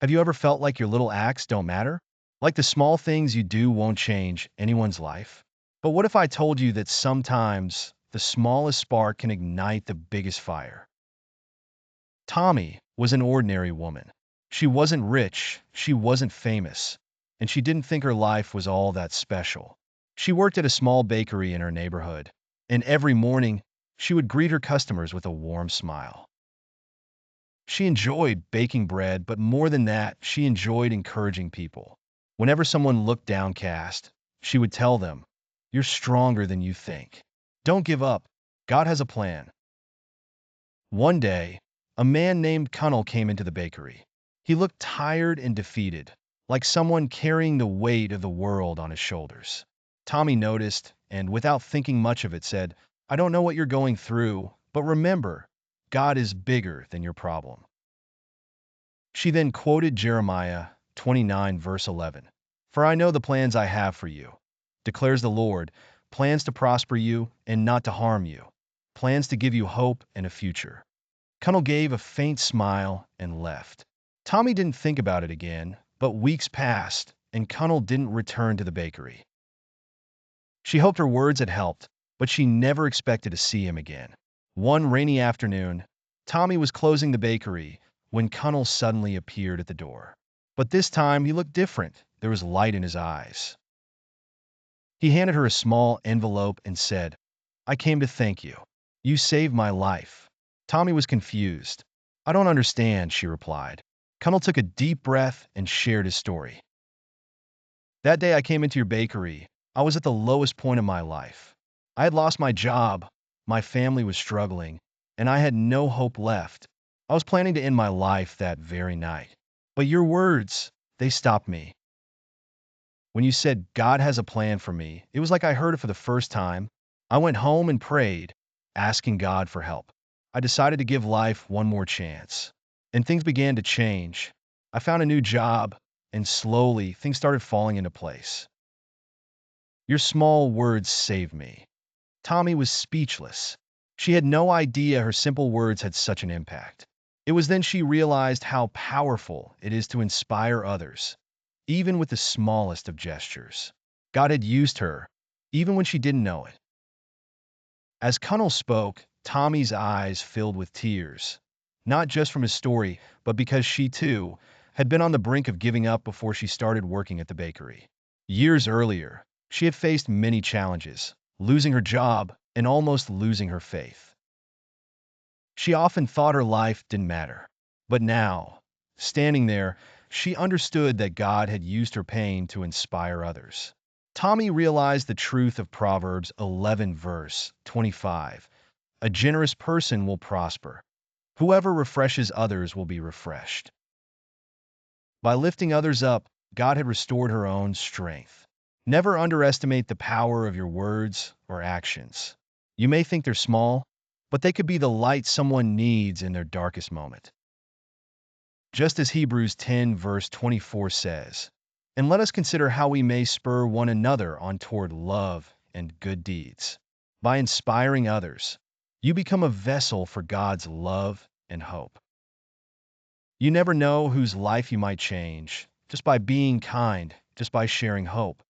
Have you ever felt like your little acts don't matter? Like the small things you do won't change anyone's life? But what if I told you that sometimes the smallest spark can ignite the biggest fire? Tommy was an ordinary woman. She wasn't rich, she wasn't famous, and she didn't think her life was all that special. She worked at a small bakery in her neighborhood, and every morning she would greet her customers with a warm smile. She enjoyed baking bread, but more than that, she enjoyed encouraging people. Whenever someone looked downcast, she would tell them, "You're stronger than you think. Don't give up. God has a plan." One day, a man named Cunnell came into the bakery. He looked tired and defeated, like someone carrying the weight of the world on his shoulders. Tommy noticed, and without thinking much of it, said, "I don't know what you're going through, but remember, God is bigger than your problem." She then quoted Jeremiah 29, verse 11. "For I know the plans I have for you, declares the Lord, plans to prosper you and not to harm you, plans to give you hope and a future." Cunnell gave a faint smile and left. Tommy didn't think about it again, but weeks passed, and Cunnell didn't return to the bakery. She hoped her words had helped, but she never expected to see him again. One rainy afternoon, Tommy was closing the bakery when Cunnell suddenly appeared at the door. But this time he looked different. There was light in his eyes. He handed her a small envelope and said, "I came to thank you. You saved my life." Tommy was confused. "I don't understand," she replied. Cunnell took a deep breath and shared his story. "That day I came into your bakery, I was at the lowest point of my life. I had lost my job, my family was struggling, and I had no hope left. I was planning to end my life that very night. But your words, they stopped me. When you said God has a plan for me, it was like I heard it for the first time. I went home and prayed, asking God for help. I decided to give life one more chance. And things began to change. I found a new job, and slowly things started falling into place. Your small words saved me." Tommy was speechless. She had no idea her simple words had such an impact. It was then she realized how powerful it is to inspire others, even with the smallest of gestures. God had used her, even when she didn't know it. As Cunnell spoke, Tommy's eyes filled with tears, not just from his story, but because she, too, had been on the brink of giving up before she started working at the bakery. Years earlier, she had faced many challenges, losing her job and almost losing her faith. She often thought her life didn't matter. But now, standing there, she understood that God had used her pain to inspire others. Tommy realized the truth of Proverbs 11, verse 25. "A generous person will prosper. Whoever refreshes others will be refreshed." By lifting others up, God had restored her own strength. Never underestimate the power of your words or actions. You may think they're small, but they could be the light someone needs in their darkest moment. Just as Hebrews 10, verse 24 says, "And let us consider how we may spur one another on toward love and good deeds." By inspiring others, you become a vessel for God's love and hope. You never know whose life you might change, just by being kind, just by sharing hope.